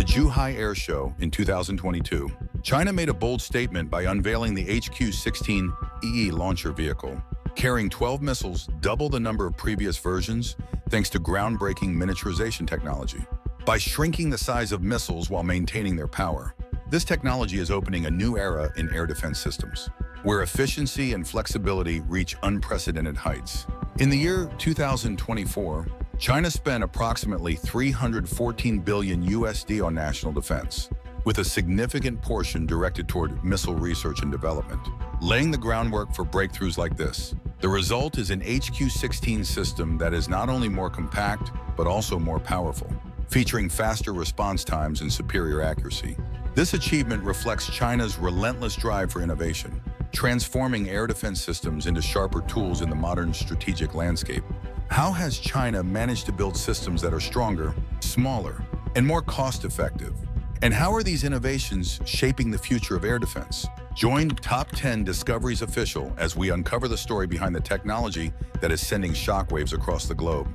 the Zhuhai Airshow in 2022, China made a bold statement by unveiling the HQ-16 EE launcher vehicle, carrying 12 missiles, double the number of previous versions, thanks to groundbreaking miniaturization technology. By shrinking the size of missiles while maintaining their power, this technology is opening a new era in air defense systems, where efficiency and flexibility reach unprecedented heights. In the year 2024, China spent approximately $314 billion USD on national defense, with a significant portion directed toward missile research and development, laying the groundwork for breakthroughs like this. The result is an HQ-16 system that is not only more compact, but also more powerful, featuring faster response times and superior accuracy. This achievement reflects China's relentless drive for innovation, transforming air defense systems into sharper tools in the modern strategic landscape. How has China managed to build systems that are stronger, smaller, and more cost-effective? And how are these innovations shaping the future of air defense? Join Top 10 Discoveries Official as we uncover the story behind the technology that is sending shockwaves across the globe.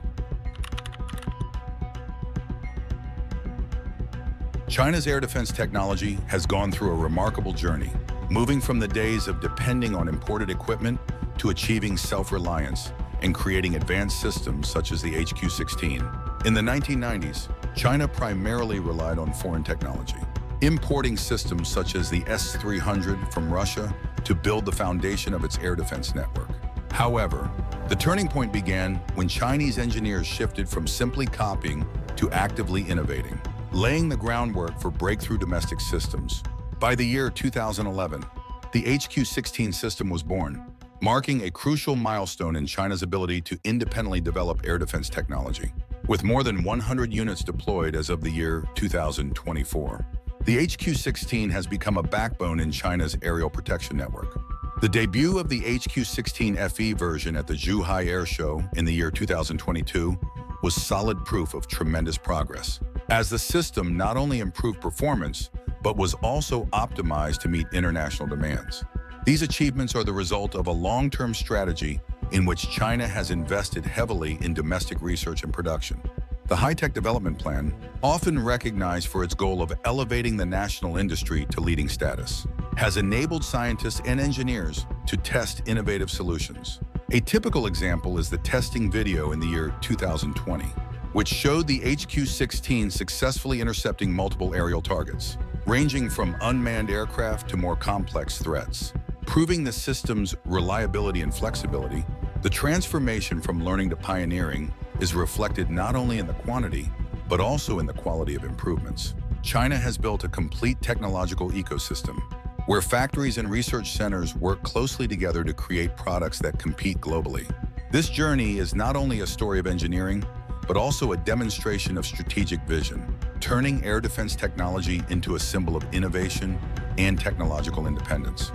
China's air defense technology has gone through a remarkable journey, moving from the days of depending on imported equipment to achieving self-reliance and creating advanced systems such as the HQ-16. In the 1990s, China primarily relied on foreign technology, importing systems such as the S-300 from Russia to build the foundation of its air defense network. However, the turning point began when Chinese engineers shifted from simply copying to actively innovating, laying the groundwork for breakthrough domestic systems. By the year 2011, the HQ-16 system was born, marking a crucial milestone in China's ability to independently develop air defense technology. With more than 100 units deployed as of the year 2024, the HQ-16 has become a backbone in China's aerial protection network. The debut of the HQ-16 FE version at the Zhuhai Airshow in the year 2022 was solid proof of tremendous progress, as the system not only improved performance, but was also optimized to meet international demands. These achievements are the result of a long-term strategy in which China has invested heavily in domestic research and production. The high-tech development plan, often recognized for its goal of elevating the national industry to leading status, has enabled scientists and engineers to test innovative solutions. A typical example is the testing video in the year 2020, which showed the HQ-16 successfully intercepting multiple aerial targets, ranging from unmanned aircraft to more complex threats. Proving the system's reliability and flexibility, the transformation from learning to pioneering is reflected not only in the quantity, but also in the quality of improvements. China has built a complete technological ecosystem, where factories and research centers work closely together to create products that compete globally. This journey is not only a story of engineering, but also a demonstration of strategic vision, turning air defense technology into a symbol of innovation and technological independence.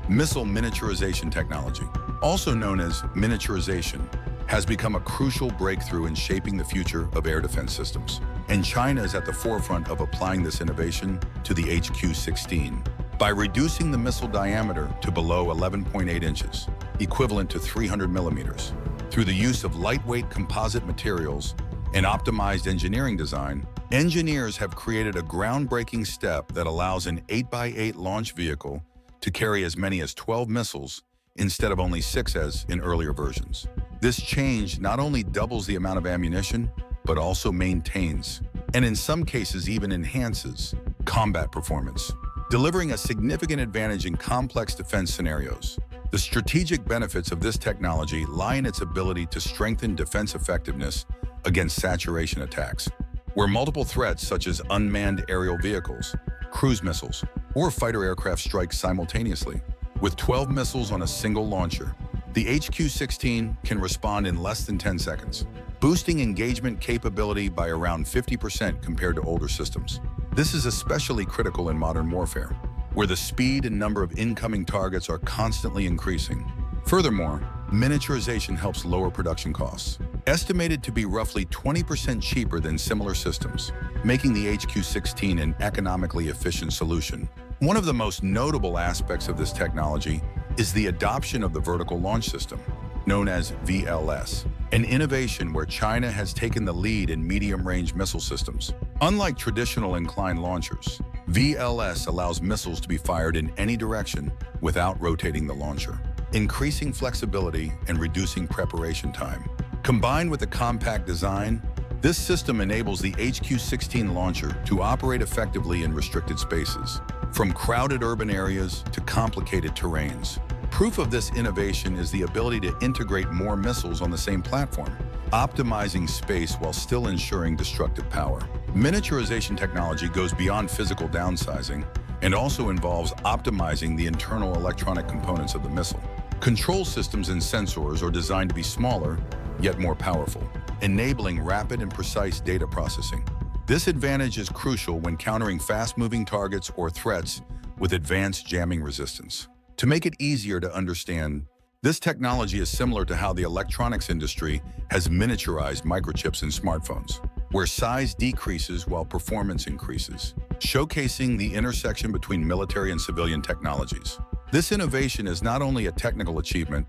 Missile miniaturization technology, also known as miniaturization, has become a crucial breakthrough in shaping the future of air defense systems. And China is at the forefront of applying this innovation to the HQ-16 by reducing the missile diameter to below 11.8 inches, equivalent to 300 millimeters. Through the use of lightweight composite materials and optimized engineering design, engineers have created a groundbreaking step that allows an 8x8 launch vehicle to carry as many as 12 missiles instead of only 6 as in earlier versions. This change not only doubles the amount of ammunition, but also maintains, and in some cases even enhances, combat performance, delivering a significant advantage in complex defense scenarios. The strategic benefits of this technology lie in its ability to strengthen defense effectiveness against saturation attacks, where multiple threats such as unmanned aerial vehicles, cruise missiles, or fighter aircraft strike simultaneously. With 12 missiles on a single launcher, the HQ-16 can respond in less than 10 seconds, boosting engagement capability by around 50% compared to older systems. This is especially critical in modern warfare, where the speed and number of incoming targets are constantly increasing. Furthermore, miniaturization helps lower production costs, estimated to be roughly 20% cheaper than similar systems, making the HQ-16 an economically efficient solution. One of the most notable aspects of this technology is the adoption of the vertical launch system, known as VLS. an innovation where China has taken the lead in medium-range missile systems. Unlike traditional inclined launchers, VLS allows missiles to be fired in any direction without rotating the launcher, increasing flexibility and reducing preparation time. Combined with a compact design, this system enables the HQ-16 launcher to operate effectively in restricted spaces, from crowded urban areas to complicated terrains. Proof of this innovation is the ability to integrate more missiles on the same platform, optimizing space while still ensuring destructive power. Miniaturization technology goes beyond physical downsizing and also involves optimizing the internal electronic components of the missile. Control systems and sensors are designed to be smaller, yet more powerful, enabling rapid and precise data processing. This advantage is crucial when countering fast-moving targets or threats with advanced jamming resistance. To make it easier to understand, this technology is similar to how the electronics industry has miniaturized microchips in smartphones, where size decreases while performance increases, showcasing the intersection between military and civilian technologies. This innovation is not only a technical achievement,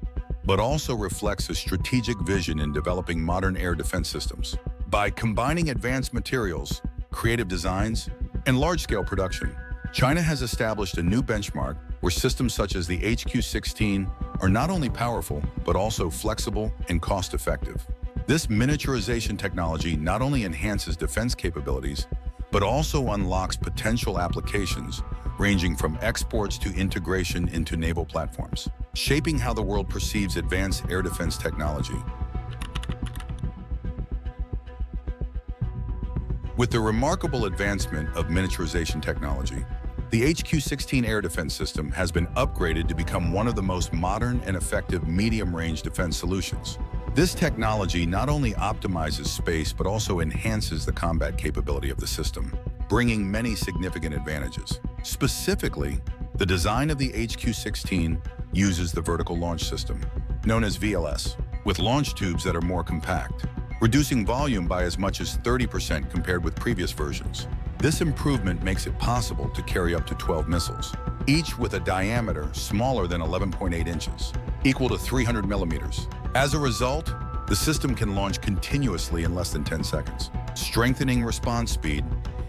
but also reflects a strategic vision in developing modern air defense systems. By combining advanced materials, creative designs, and large-scale production, China has established a new benchmark where systems such as the HQ-16 are not only powerful, but also flexible and cost-effective. This miniaturization technology not only enhances defense capabilities, but also unlocks potential applications ranging from exports to integration into naval platforms, shaping how the world perceives advanced air defense technology. With the remarkable advancement of miniaturization technology, the HQ-16 air defense system has been upgraded to become one of the most modern and effective medium-range defense solutions. This technology not only optimizes space but also enhances the combat capability of the system, bringing many significant advantages. Specifically, the design of the HQ-16 uses the vertical launch system, known as VLS, with launch tubes that are more compact, reducing volume by as much as 30% compared with previous versions. This improvement makes it possible to carry up to 12 missiles, each with a diameter smaller than 11.8 inches, equal to 300 millimeters. As a result, the system can launch continuously in less than 10 seconds, strengthening response speed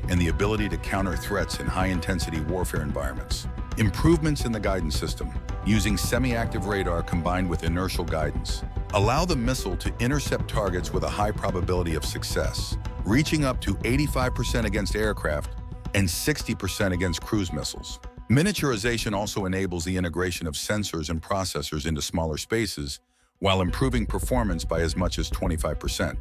and the ability to counter threats in high-intensity warfare environments. Improvements in the guidance system, using semi-active radar combined with inertial guidance, allow the missile to intercept targets with a high probability of success, reaching up to 85% against aircraft and 60% against cruise missiles. Miniaturization also enables the integration of sensors and processors into smaller spaces, while improving performance by as much as 25%.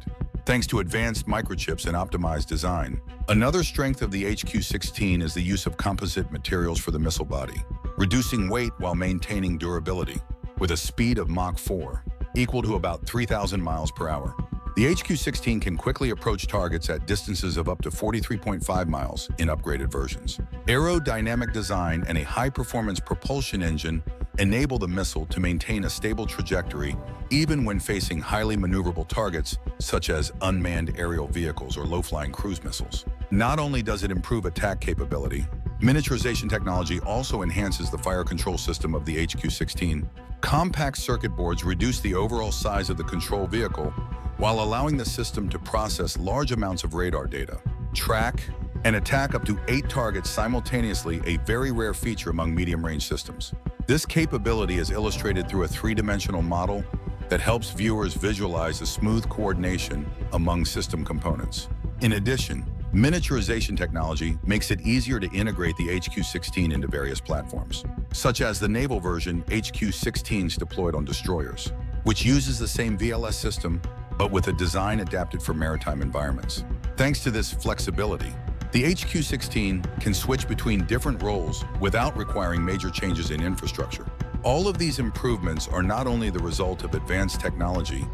Thanks to advanced microchips and optimized design, another strength of the HQ-16 is the use of composite materials for the missile body, reducing weight while maintaining durability, with a speed of Mach 4, equal to about 3,000 miles per hour. The HQ-16 can quickly approach targets at distances of up to 43.5 miles in upgraded versions. Aerodynamic design and a high-performance propulsion engine enable the missile to maintain a stable trajectory even when facing highly maneuverable targets such as unmanned aerial vehicles or low-flying cruise missiles. Not only does it improve attack capability, miniaturization technology also enhances the fire control system of the HQ-16. Compact circuit boards reduce the overall size of the control vehicle while allowing the system to process large amounts of radar data, track, and attack up to 8 targets simultaneously, a very rare feature among medium-range systems. This capability is illustrated through a 3-dimensional model that helps viewers visualize the smooth coordination among system components. In addition, miniaturization technology makes it easier to integrate the HQ-16 into various platforms, such as the naval version HQ-16s deployed on destroyers, which uses the same VLS system but with a design adapted for maritime environments. Thanks to this flexibility, the HQ-16 can switch between different roles without requiring major changes in infrastructure. All of these improvements are not only the result of advanced technology,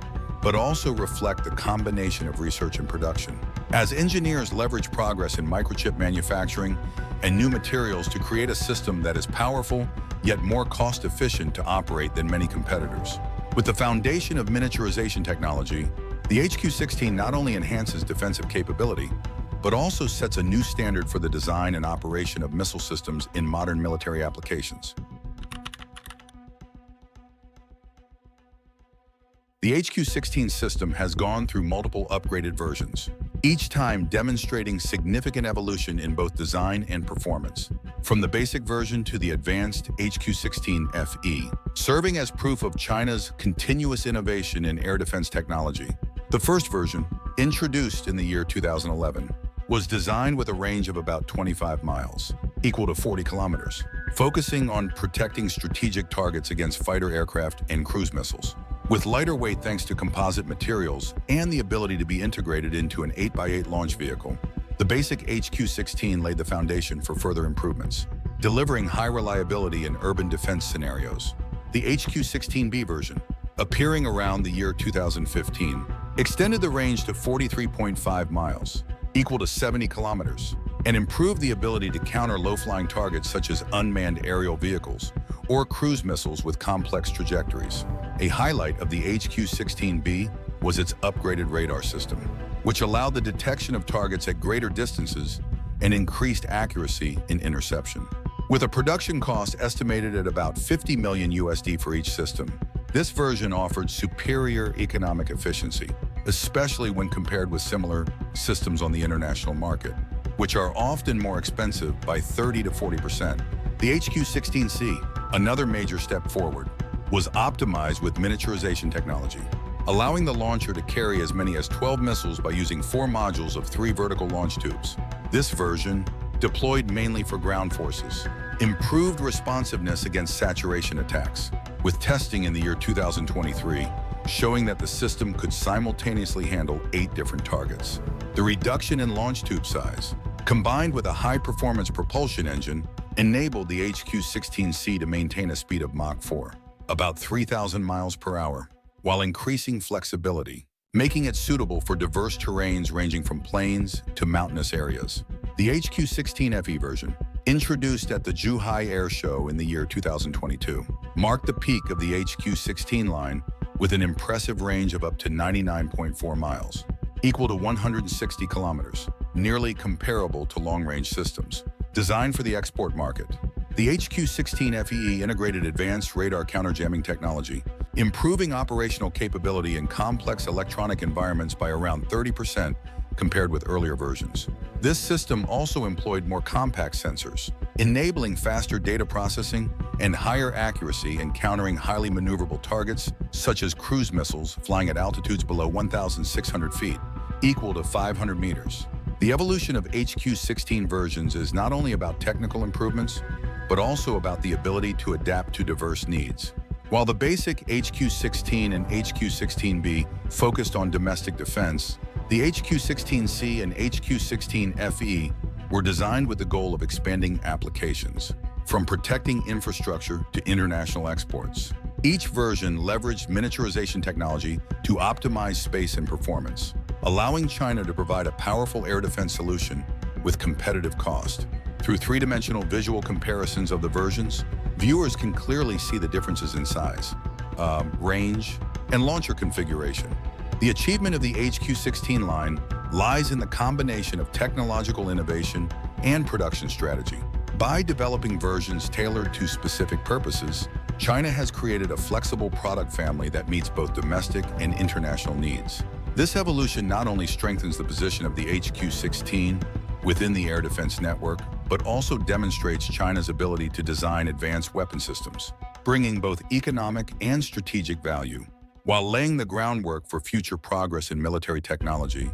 but also reflect the combination of research and production. As engineers leverage progress in microchip manufacturing and new materials to create a system that is powerful, yet more cost-efficient to operate than many competitors. With the foundation of miniaturization technology, the HQ-16 not only enhances defensive capability, but also sets a new standard for the design and operation of missile systems in modern military applications. The HQ-16 system has gone through multiple upgraded versions, each time demonstrating significant evolution in both design and performance, from the basic version to the advanced HQ-16 FE, serving as proof of China's continuous innovation in air defense technology. The first version, introduced in the year 2011, was designed with a range of about 25 miles, equal to 40 kilometers, focusing on protecting strategic targets against fighter aircraft and cruise missiles. With lighter weight thanks to composite materials and the ability to be integrated into an 8x8 launch vehicle, the basic HQ-16 laid the foundation for further improvements, delivering high reliability in urban defense scenarios. The HQ-16B version, appearing around the year 2015, extended the range to 43.5 miles, equal to 70 kilometers, and improved the ability to counter low-flying targets such as unmanned aerial vehicles or cruise missiles with complex trajectories. A highlight of the HQ-16B was its upgraded radar system, which allowed the detection of targets at greater distances and increased accuracy in interception. With a production cost estimated at about $50 million USD for each system, this version offered superior economic efficiency, especially when compared with similar systems on the international market, which are often more expensive by 30 to 40%. The HQ-16C, another major step forward, was optimized with miniaturization technology, allowing the launcher to carry as many as 12 missiles by using 4 modules of 3 vertical launch tubes. This version, deployed mainly for ground forces, improved responsiveness against saturation attacks, with testing in the year 2023 showing that the system could simultaneously handle 8 different targets. The reduction in launch tube size, combined with a high-performance propulsion engine, enabled the HQ-16C to maintain a speed of Mach 4, about 3,000 miles per hour, while increasing flexibility, making it suitable for diverse terrains ranging from plains to mountainous areas. The HQ-16 FE version, introduced at the Zhuhai Airshow in the year 2022, marked the peak of the HQ-16 line with an impressive range of up to 99.4 miles, equal to 160 kilometers, nearly comparable to long-range systems. Designed for the export market, the HQ-16 FE integrated advanced radar counter-jamming technology, improving operational capability in complex electronic environments by around 30% compared with earlier versions. This system also employed more compact sensors, enabling faster data processing and higher accuracy in countering highly maneuverable targets, such as cruise missiles flying at altitudes below 1,600 feet, equal to 500 meters. The evolution of HQ-16 versions is not only about technical improvements, but also about the ability to adapt to diverse needs. While the basic HQ-16 and HQ-16B focused on domestic defense, the HQ-16C and HQ-16FE were designed with the goal of expanding applications, from protecting infrastructure to international exports. Each version leveraged miniaturization technology to optimize space and performance, allowing China to provide a powerful air defense solution with competitive cost. Through 3-dimensional visual comparisons of the versions, viewers can clearly see the differences in size, range, and launcher configuration. The achievement of the HQ-16 line lies in the combination of technological innovation and production strategy. By developing versions tailored to specific purposes, China has created a flexible product family that meets both domestic and international needs. This evolution not only strengthens the position of the HQ-16 within the air defense network, but also demonstrates China's ability to design advanced weapon systems, bringing both economic and strategic value, while laying the groundwork for future progress in military technology.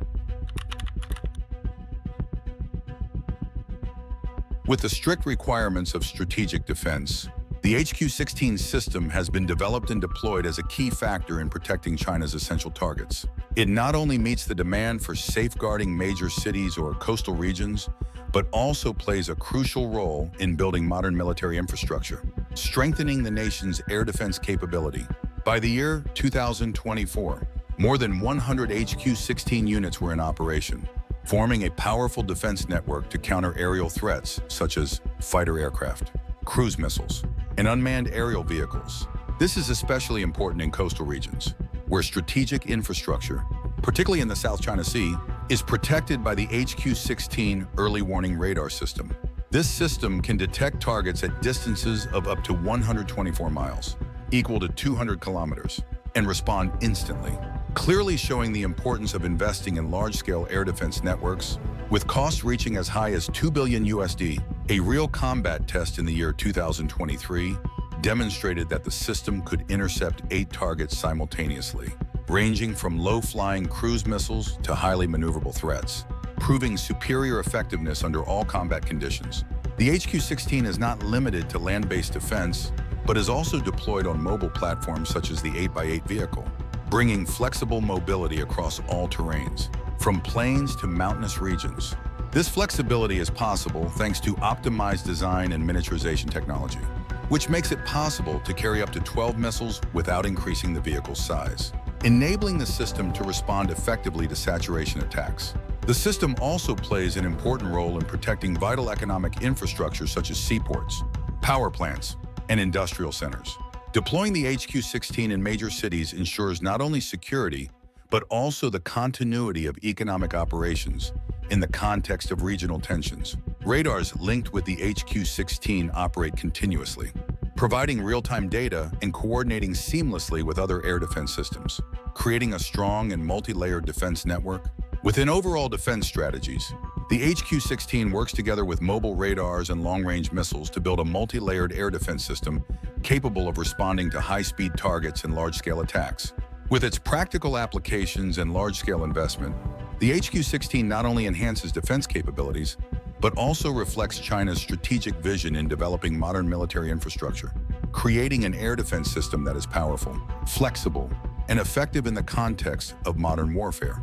With the strict requirements of strategic defense, the HQ-16 system has been developed and deployed as a key factor in protecting China's essential targets. It not only meets the demand for safeguarding major cities or coastal regions, but also plays a crucial role in building modern military infrastructure, strengthening the nation's air defense capability. By the year 2024, more than 100 HQ-16 units were in operation, forming a powerful defense network to counter aerial threats such as fighter aircraft, cruise missiles, and unmanned aerial vehicles. This is especially important in coastal regions, where strategic infrastructure, particularly in the South China Sea, is protected by the HQ-16 early warning radar system. This system can detect targets at distances of up to 124 miles, equal to 200 kilometers, and respond instantly, clearly showing the importance of investing in large-scale air defense networks. With costs reaching as high as $2 billion USD, a real combat test in the year 2023 demonstrated that the system could intercept 8 targets simultaneously, ranging from low-flying cruise missiles to highly maneuverable threats, proving superior effectiveness under all combat conditions. The HQ-16 is not limited to land-based defense, but is also deployed on mobile platforms such as the 8x8 vehicle, bringing flexible mobility across all terrains, from plains to mountainous regions. This flexibility is possible thanks to optimized design and miniaturization technology, which makes it possible to carry up to 12 missiles without increasing the vehicle's size, enabling the system to respond effectively to saturation attacks. The system also plays an important role in protecting vital economic infrastructure such as seaports, power plants, and industrial centers. Deploying the HQ-16 in major cities ensures not only security, but also the continuity of economic operations in the context of regional tensions. Radars linked with the HQ-16 operate continuously, providing real-time data and coordinating seamlessly with other air defense systems, creating a strong and multi-layered defense network. Within overall defense strategies, the HQ-16 works together with mobile radars and long-range missiles to build a multi-layered air defense system capable of responding to high-speed targets and large-scale attacks. With its practical applications and large-scale investment, the HQ-16 not only enhances defense capabilities, but also reflects China's strategic vision in developing modern military infrastructure, creating an air defense system that is powerful, flexible, and effective in the context of modern warfare.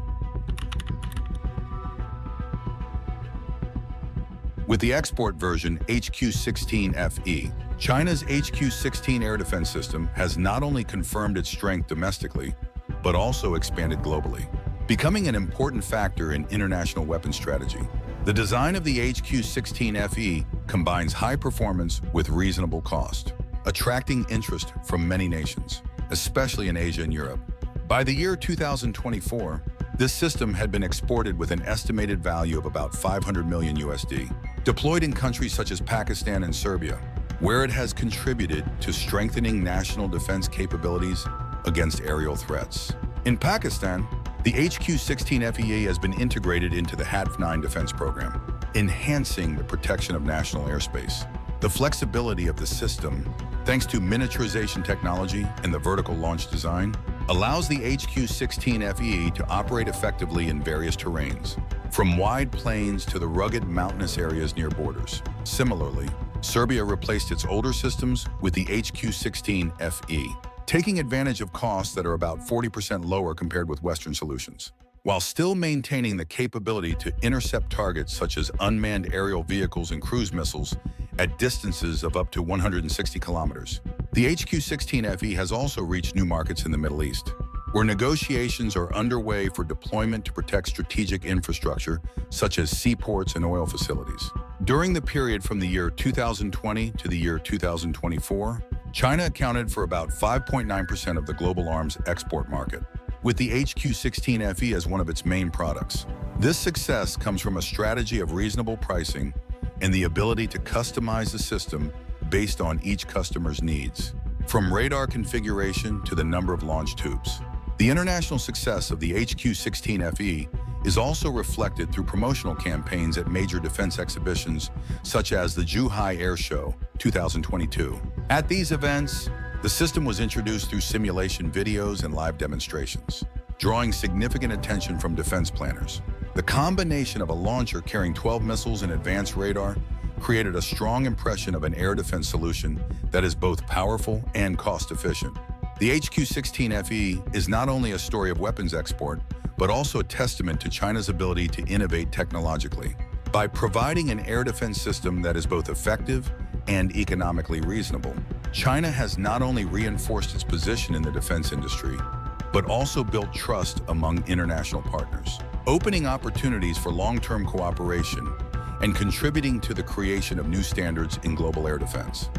With the export version HQ-16FE, China's HQ-16 air defense system has not only confirmed its strength domestically, but also expanded globally, becoming an important factor in international weapons strategy. The design of the HQ-16FE combines high performance with reasonable cost, attracting interest from many nations, especially in Asia and Europe. By the year 2024, this system had been exported with an estimated value of about 500 million USD, deployed in countries such as Pakistan and Serbia, where it has contributed to strengthening national defense capabilities against aerial threats. In Pakistan, the HQ-16FE has been integrated into the HATF-9 defense program, enhancing the protection of national airspace. The flexibility of the system, thanks to miniaturization technology and the vertical launch design, allows the HQ-16FE to operate effectively in various terrains, from wide plains to the rugged mountainous areas near borders. Similarly, Serbia replaced its older systems with the HQ-16FE, taking advantage of costs that are about 40% lower compared with Western solutions, while still maintaining the capability to intercept targets such as unmanned aerial vehicles and cruise missiles at distances of up to 160 kilometers. The HQ-16FE has also reached new markets in the Middle East, where negotiations are underway for deployment to protect strategic infrastructure such as seaports and oil facilities. During the period from the year 2020 to the year 2024, China accounted for about 5.9% of the global arms export market, with the HQ-16FE as one of its main products. This success comes from a strategy of reasonable pricing and the ability to customize the system based on each customer's needs, from radar configuration to the number of launch tubes. The international success of the HQ-16FE is also reflected through promotional campaigns at major defense exhibitions such as the Zhuhai Airshow 2022. At these events, the system was introduced through simulation videos and live demonstrations, drawing significant attention from defense planners. The combination of a launcher carrying 12 missiles and advanced radar created a strong impression of an air defense solution that is both powerful and cost-efficient. The HQ-16FE is not only a story of weapons export, but also a testament to China's ability to innovate technologically. By providing an air defense system that is both effective and economically reasonable, China has not only reinforced its position in the defense industry, but also built trust among international partners, opening opportunities for long-term cooperation and contributing to the creation of new standards in global air defense.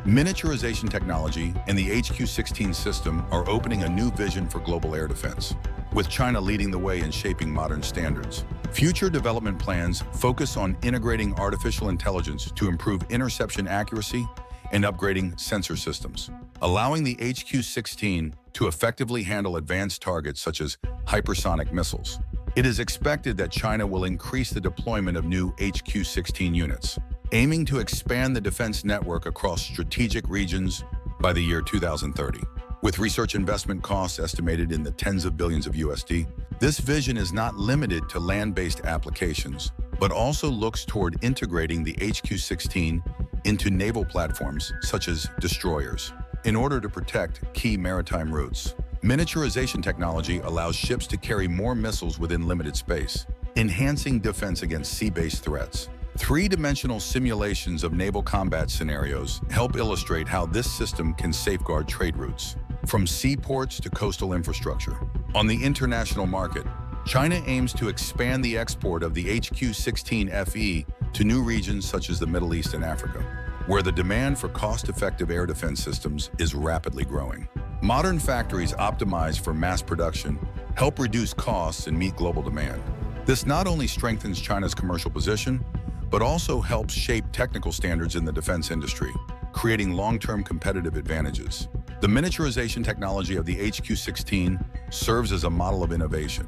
Miniaturization technology and the HQ-16 system are opening a new vision for global air defense, with China leading the way in shaping modern standards. Future development plans focus on integrating artificial intelligence to improve interception accuracy and upgrading sensor systems, allowing the HQ-16 to effectively handle advanced targets such as hypersonic missiles. It is expected that China will increase the deployment of new HQ-16 units, aiming to expand the defense network across strategic regions by the year 2030. With research investment costs estimated in the tens of billions of USD, this vision is not limited to land-based applications, but also looks toward integrating the HQ-16 into naval platforms such as destroyers, in order to protect key maritime routes. Miniaturization technology allows ships to carry more missiles within limited space, enhancing defense against sea-based threats. Three-dimensional simulations of naval combat scenarios help illustrate how this system can safeguard trade routes, from seaports to coastal infrastructure. On the international market, China aims to expand the export of the HQ-16 FE to new regions such as the Middle East and Africa, where the demand for cost-effective air defense systems is rapidly growing. Modern factories optimized for mass production help reduce costs and meet global demand. This not only strengthens China's commercial position, but also helps shape technical standards in the defense industry, creating long-term competitive advantages. The miniaturization technology of the HQ-16 serves as a model of innovation,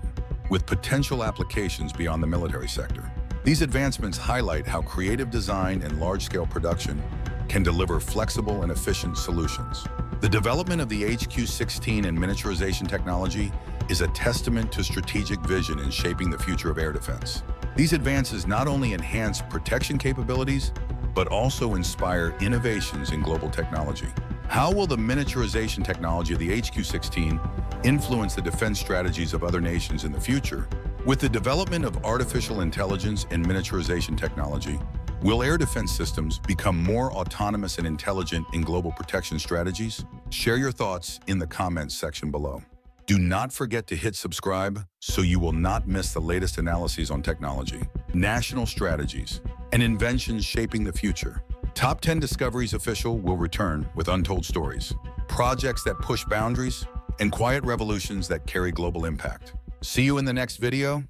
with potential applications beyond the military sector. These advancements highlight how creative design and large-scale production can deliver flexible and efficient solutions. The development of the HQ-16 and miniaturization technology is a testament to strategic vision in shaping the future of air defense. These advances not only enhance protection capabilities, but also inspire innovations in global technology. How will the miniaturization technology of the HQ-16 influence the defense strategies of other nations in the future? With the development of artificial intelligence and miniaturization technology, will air defense systems become more autonomous and intelligent in global protection strategies? Share your thoughts in the comments section below. Do not forget to hit subscribe so you will not miss the latest analyses on technology, national strategies, and inventions shaping the future. Top 10 Discoveries Official will return with untold stories, projects that push boundaries, and quiet revolutions that carry global impact. See you in the next video.